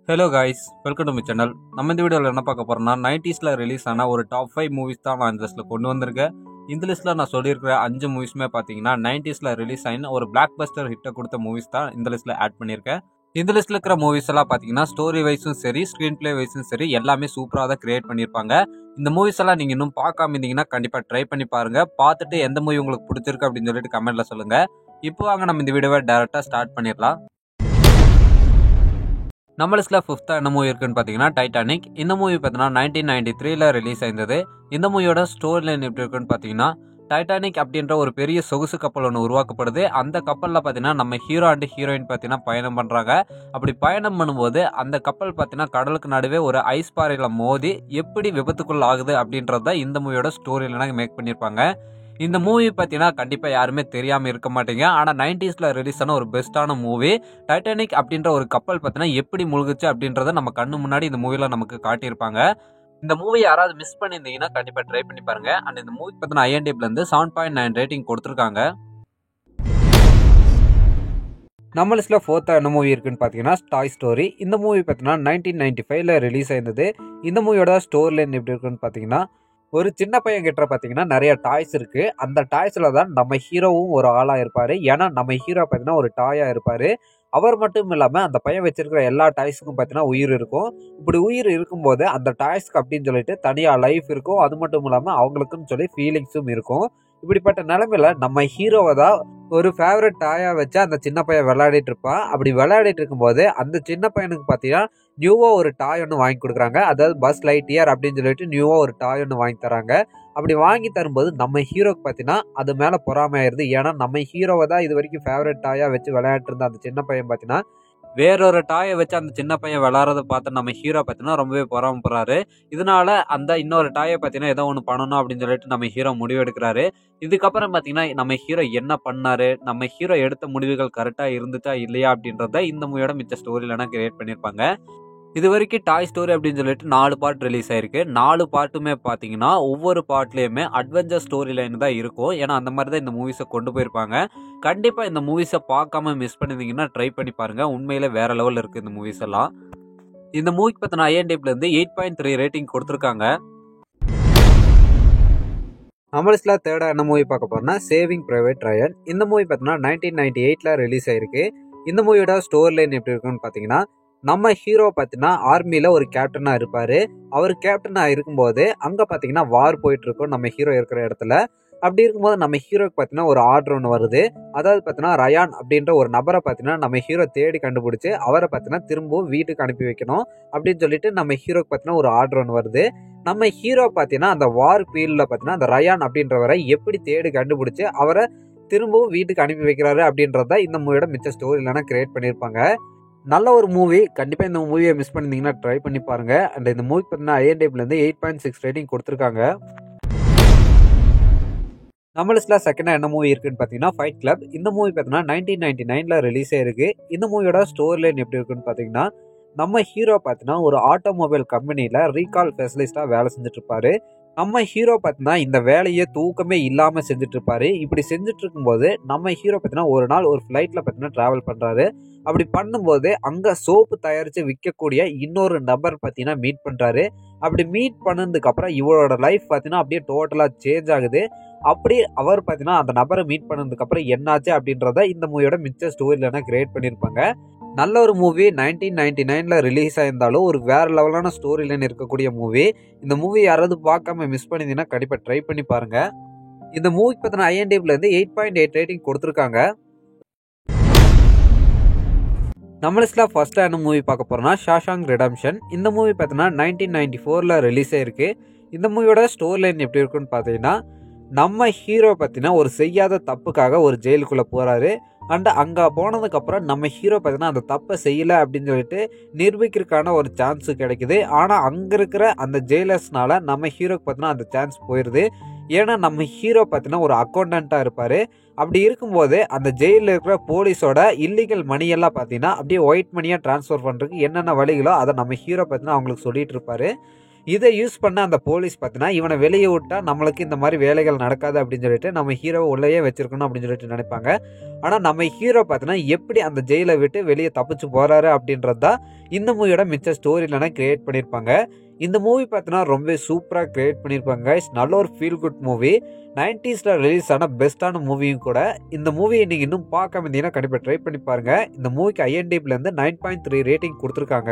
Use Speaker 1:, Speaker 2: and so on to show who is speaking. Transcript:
Speaker 1: Hello guys, welcome to my channel. நம்ம இந்த வீடியோவில் என்ன பார்க்க போகிறோம்னா 90s ரிலீஸ் ஆன ஒரு டாப் 5 மூவிஸ் தான் நான் இந்த லிஸ்ட்டில் கொண்டு வந்திருக்கேன். இந்த லிஸ்ட்டில் நான் சொல்லியிருக்கிற 5 மூவிஸுமே பார்த்தீங்கன்னா 90s ரிலீஸ் ஆகின ஒரு பிளாக் பஸ்டர் ஹிட்டை கொடுத்த மூவிஸ் தான் இந்த லிஸ்ட்டில் ஆட் பண்ணியிருக்கேன். இந்த லிஸ்ட்டில் இருக்கிற மூவிஸ் எல்லாம் பார்த்தீங்கன்னா ஸ்டோரி வைஸும் சரி, ஸ்க்ரீன் பிளே வைஸும் சரி, எல்லாமே சூப்பராக தான் கிரியேட் பண்ணியிருப்பாங்க. இந்த மூவிஸ் எல்லாம் நீங்கள் இன்னும் பார்க்காம இருந்தீங்கன்னா கண்டிப்பாக ட்ரை பண்ணி பாருங்கள். பார்த்துட்டு எந்த மூவி உங்களுக்கு பிடிச்சிருக்கு அப்படின்னு சொல்லிட்டு கமெண்ட்டில் சொல்லுங்கள். இப்போ வாங்க நம்ம இந்த வீடியோவை டேரெக்டாக ஸ்டார்ட் பண்ணிடலாம். நம்ம லிஸ்ட்டில் ஃபிஃப்த்தாக என்ன மூவி இருக்குன்னு பார்த்தீங்கன்னா டைட்டானிக். இந்த மூவி பார்த்தீங்கன்னா 1993 ரிலீஸ் ஆயிருந்தது. இந்த மூவியோட ஸ்டோரி லைன் எப்படி இருக்குன்னு பார்த்தீங்கன்னா, டைட்டானிக் அப்படின்ற ஒரு பெரிய சொகுசு கப்பல் ஒன்று உருவாக்கப்படுது. அந்த கப்பலில் பார்த்தீங்கன்னா நம்ம ஹீரோ அண்ட் ஹீரோயின் பார்த்தீங்கன்னா பயணம் பண்ணுறாங்க. அப்படி பயணம் பண்ணும்போது அந்த கப்பல் பார்த்தீங்கன்னா கடலுக்கு நடுவே ஒரு ஐஸ் பாறையில் மோதி எப்படி விபத்துக்குள் ஆகுது அப்படின்றத இந்த மூவியோட ஸ்டோரி லைனாக மேக் பண்ணியிருப்பாங்க. இந்த மூவி பார்த்தீங்கன்னா கண்டிப்பாக யாருமே தெரியாமல் இருக்க மாட்டீங்க. ஆனால் 90s ரிலீஸ் ஆன ஒரு பெஸ்ட்டான மூவி. டைட்டானிக் அப்படின்ற ஒரு கப்பல் பார்த்தீங்கன்னா எப்படி முழுகுச்சு அப்படின்றத நம்ம கண்ணு முன்னாடி இந்த மூவியில் நமக்கு காட்டியிருப்பாங்க. இந்த மூவி யாராவது மிஸ் பண்ணியிருந்தீங்கன்னா கண்டிப்பாக ட்ரை பண்ணி பாருங்க. அண்ட் இந்த மூவி பார்த்தீங்கன்னா IMDbலேருந்து 7.9 ரேட்டிங் கொடுத்துருக்காங்க. நம்ம லிஸ்ட்டில் ஃபோர்த்தாக என்ன மூவி இருக்குன்னு பார்த்தீங்கன்னா டாய் ஸ்டோரி. இந்த மூவி பார்த்தீங்கன்னா 1995 ரிலீஸ் ஆயிருந்தது. இந்த மூவியோட ஸ்டோரி லைன் எப்படி இருக்குன்னு பார்த்தீங்கன்னா, ஒரு சின்ன பையன் கிட்ட பார்த்தீங்கன்னா நிறைய டாய்ஸ் இருக்கு. அந்த டாய்ஸ்ல தான் நம்ம ஹீரோவும் ஒரு ஆளா இருப்பாரு. ஏன்னா நம்ம ஹீரோ பார்த்தீங்கன்னா ஒரு டாயா இருப்பாரு. அவர் மட்டும் இல்லாம அந்த பையன் வச்சிருக்கிற எல்லா டாய்ஸுக்கும் பார்த்தீங்கன்னா உயிர் இருக்கும். இப்படி உயிர் இருக்கும்போது அந்த டாய்ஸ்க்கு அப்படின்னு சொல்லிட்டு தனியா லைஃப் இருக்கும். அது மட்டும் இல்லாம அவங்களுக்குன்னு சொல்லி ஃபீலிங்ஸும் இருக்கும். இப்படிப்பட்ட நிலைமையில நம்ம ஹீரோவை தான் ஒரு ஃபேவரட் டாயா வச்சு அந்த சின்ன பையன் விளையாடிட்டு இருப்பான். அப்படி விளையாடிட்டு இருக்கும்போது அந்த சின்ன பையனுக்கு பார்த்தீங்கன்னா நியூவா ஒரு டாய் ஒன்று வாங்கி கொடுக்குறாங்க. அதாவது பஸ் லைட்டியர் அப்படின்னு சொல்லிட்டு நியூவா ஒரு டாய் ஒன்று வாங்கி தராங்க. அப்படி வாங்கி தரும்போது நம்ம ஹீரோக்கு பார்த்தீங்கன்னா அது மேலே பொறாமை ஆயிருது. ஏன்னா நம்ம ஹீரோவை தான் இது வரைக்கும் ஃபேவரட் டாயா வச்சு விளையாட்டு இருந்த அந்த சின்ன பையன் பார்த்தீங்கன்னா வேறொரு டாயை வச்சு அந்த சின்ன பையன் விளாட்றத பார்த்து நம்ம ஹீரோ பார்த்தீங்கன்னா ரொம்பவே பொறாமப்படுறாரு. இதனால அந்த இன்னொரு டாயை பார்த்தீங்கன்னா ஏதோ ஒன்று பண்ணணும் அப்படின்னு சொல்லிட்டு நம்ம ஹீரோ முடிவு எடுக்கிறாரு. இதுக்கப்புறம் பார்த்தீங்கன்னா நம்ம ஹீரோ என்ன பண்ணாரு, நம்ம ஹீரோ எடுத்த முடிவுகள் கரெக்டாக இருந்துச்சா இல்லையா அப்படின்றத இந்த மூவியோட மிச்ச ஸ்டோரியிலனா கிரியேட் பண்ணியிருப்பாங்க. இது வரைக்கும் டாய் ஸ்டோரி அப்படின்னு சொல்லிட்டு 4 பார்ட் ரிலீஸ் ஆயிருக்கு. 4 பார்ட்டுமே பார்த்தீங்கன்னா ஒவ்வொரு பார்ட்லேயுமே அட்வென்ச்சர் ஸ்டோரி லைன் தான் இருக்கும். ஏன்னா அந்த மாதிரி தான் இந்த மூவிஸை கொண்டு போயிருப்பாங்க. கண்டிப்பாக இந்த மூவிஸை பார்க்காம மிஸ் பண்ணியிருந்தீங்கன்னா ட்ரை பண்ணி பாருங்க. உண்மையிலே வேற லெவலில் இருக்குது இந்த மூவிஸ் எல்லாம். இந்த மூவிக்கு பார்த்தீங்கன்னா IMDbலேருந்து 8.3 ரேட்டிங் கொடுத்துருக்காங்க. நம்ம லிஸ்ட்டில் தேர்டாக என்ன மூவி பார்க்க போறோம்னா சேவிங் பிரைவேட் ரயன். இந்த மூவி பார்த்தீங்கன்னா 1998 ரிலீஸ் ஆயிருக்கு. இந்த மூவியோட ஸ்டோரி லைன் எப்படி இருக்குன்னு பார்த்தீங்கன்னா, நம்ம ஹீரோ பார்த்தீங்கன்னா ஆர்மியில் ஒரு கேப்டனாக இருப்பார். அவர் கேப்டனாக இருக்கும்போது அங்கே பார்த்தீங்கன்னா வார் போயிட்டு இருக்கும் நம்ம ஹீரோ இருக்கிற இடத்துல. அப்படி இருக்கும்போது நம்ம ஹீரோக்கு பார்த்தீங்கன்னா ஒரு ஆர்டர் ஒன்று வருது. அதாவது பார்த்தீங்கன்னா ரயான் அப்படின்ற ஒரு நபரை பார்த்தீங்கன்னா நம்ம ஹீரோ தேடி கண்டுபிடிச்சி அவரை பார்த்தீங்கன்னா திரும்பவும் வீட்டுக்கு அனுப்பி வைக்கணும் அப்படின்னு சொல்லிட்டு நம்ம ஹீரோக்கு பார்த்தீங்கன்னா ஒரு ஆர்டர் ஒன்று வருது. நம்ம ஹீரோ பார்த்தீங்கன்னா அந்த வார் ஃபீல்டில் பார்த்தீங்கன்னா அந்த ரயான் அப்படின்றவரை எப்படி தேடி கண்டுபிடிச்சி அவரை திரும்பவும் வீட்டுக்கு அனுப்பி வைக்கிறாரு அப்படின்றத இந்த மூவியோட மிச்ச ஸ்டோரி இல்லைனா கிரியேட் பண்ணியிருப்பாங்க. நல்ல ஒரு மூவி. கண்டிப்பாக இந்த மூவியை மிஸ் பண்ணியிருந்தீங்கன்னா ட்ரை பண்ணி பாருங்க. அண்ட் இந்த மூவி பார்த்தீங்கன்னா IMDbலேருந்து 8.6 ரேட்டிங் கொடுத்துருக்காங்க. நம்ம லிஸ்ட்டில் செகண்டாக என்ன மூவி இருக்குன்னு பார்த்தீங்கன்னா ஃபைட் கிளப். இந்த மூவி பார்த்தீங்கன்னா 1999 ரிலீஸ் ஆயிருக்கு. இந்த மூவியோட ஸ்டோரி லைன் எப்படி இருக்குன்னு பார்த்தீங்கன்னா, நம்ம ஹீரோ பார்த்தீங்கன்னா ஒரு ஆட்டோமொபைல் கம்பெனியில் ரீகால் ஸ்பெஷலிஸ்டாக வேலை செஞ்சுட்டு இருப்பாரு. நம்ம ஹீரோ பார்த்தீங்கன்னா இந்த வேலையை தூக்கமே இல்லாமல் செஞ்சுட்டு இருப்பாரு. இப்படி செஞ்சுட்டு இருக்கும்போது நம்ம ஹீரோ பார்த்தீங்கன்னா ஒரு நாள் ஒரு ஃப்ளைட்டில் பார்த்தீங்கன்னா ட்ராவல் பண்ணுறாரு. அப்படி பண்ணும்போது அங்கே சோப்பு தயாரித்து விற்கக்கூடிய இன்னொரு நபர் பார்த்தீங்கன்னா மீட் பண்ணுறாரு. அப்படி மீட் பண்ணதுக்கப்புறம் இவரோட லைஃப் பார்த்தீங்கன்னா அப்படியே டோட்டலாக சேஞ்ச் ஆகுது. அப்படி அவர் பார்த்தீங்கன்னா அந்த நபரை மீட் பண்ணதுக்கப்புறம் என்னாச்சு அப்படின்றத இந்த மூவியோட மிச்ச ஸ்டோரியிலனா கிரியேட் பண்ணியிருப்பாங்க. நல்ல ஒரு மூவி. 1999 ரிலீஸ் ஆயிருந்தாலும் ஒரு வேற லெவலான ஸ்டோரி லைன் இருக்கக்கூடிய மூவி. இந்த மூவி யாராவது பார்க்காம மிஸ் பண்ணியிருந்தீங்கன்னா கண்டிப்பாக ட்ரை பண்ணி பாருங்க. இந்த மூவிக்கு பார்த்தீங்கன்னா IMDbலேருந்து 8.8 ரேட்டிங் கொடுத்துருக்காங்க. நம்ம லிஸ்ட்டில் ஃபர்ஸ்ட்டாக என்ன மூவி பார்க்க போறோம்னா ஷாஷாங்க் ரிடெம்ப்ஷன். இந்த மூவி பார்த்தீங்கன்னா 1994 ரிலீஸ் ஆயிருக்கு. இந்த மூவியோட ஸ்டோரி லைன் எப்படி இருக்குன்னு பார்த்தீங்கன்னா, நம்ம ஹீரோ பார்த்தீங்கன்னா ஒரு செய்யாத தப்புக்காக ஒரு ஜெயிலுக்குள்ளே போகிறாரு. அண்ட் அங்கே போனதுக்கப்புறம் நம்ம ஹீரோ பார்த்தீங்கன்னா அந்த தப்பை செய்யலை அப்படின்னு சொல்லிட்டு நிரூபிக்கிறதுக்கான ஒரு சான்ஸு கிடைக்குது. ஆனால் அங்கே இருக்கிற அந்த ஜெயிலர்ஸ்னால நம்ம ஹீரோக்கு பார்த்தீங்கன்னா அந்த சான்ஸ் போயிடுது. ஏன்னா நம்ம ஹீரோ பார்த்தீங்கன்னா ஒரு அக்கௌண்டண்ட்டாக இருப்பார். அப்படி இருக்கும்போது அந்த ஜெயிலில் இருக்கிற போலீஸோட இல்லீகல் மணியெல்லாம் பார்த்தீங்கன்னா அப்படியே ஒயிட் மணியாக ட்ரான்ஸ்ஃபர் பண்ணுறதுக்கு என்னென்ன வழிகளோ அதை நம்ம ஹீரோ பார்த்தீங்கன்னா அவங்களுக்கு சொல்லிட்டு இருப்பாரு. இதை யூஸ் பண்ண அந்த போலீஸ் பார்த்தீங்கன்னா இவனை வெளியே விட்டா நம்மளுக்கு இந்த மாதிரி வேலைகள் நடக்காது அப்படின்னு சொல்லிட்டு நம்ம ஹீரோவை உள்ளேயே வச்சிருக்கணும் அப்படின்னு சொல்லிட்டு நினைப்பாங்க. ஆனால் நம்ம ஹீரோ பார்த்தீங்கன்னா எப்படி அந்த ஜெயிலை விட்டு வெளியே தப்பிச்சு போறாரு அப்படின்றது தான் இந்த மூவியோட மிச்ச ஸ்டோரியிலனா கிரியேட் பண்ணியிருப்பாங்க. இந்த மூவி பார்த்தீங்கன்னா ரொம்ப சூப்பராக கிரியேட் பண்ணியிருப்பாங்க கைஸ். நல்ல ஒரு feel good movie. 90s release ஆன பெஸ்ட்டான மூவியும் கூட. இந்த மூவியை நீங்கள் இன்னும் பார்க்காம இருந்தீங்கன்னா கண்டிப்பாக ட்ரை பண்ணி பாருங்க. இந்த மூவிக்கு IMDbலேருந்து 9.3 ரேட்டிங் கொடுத்துருக்காங்க.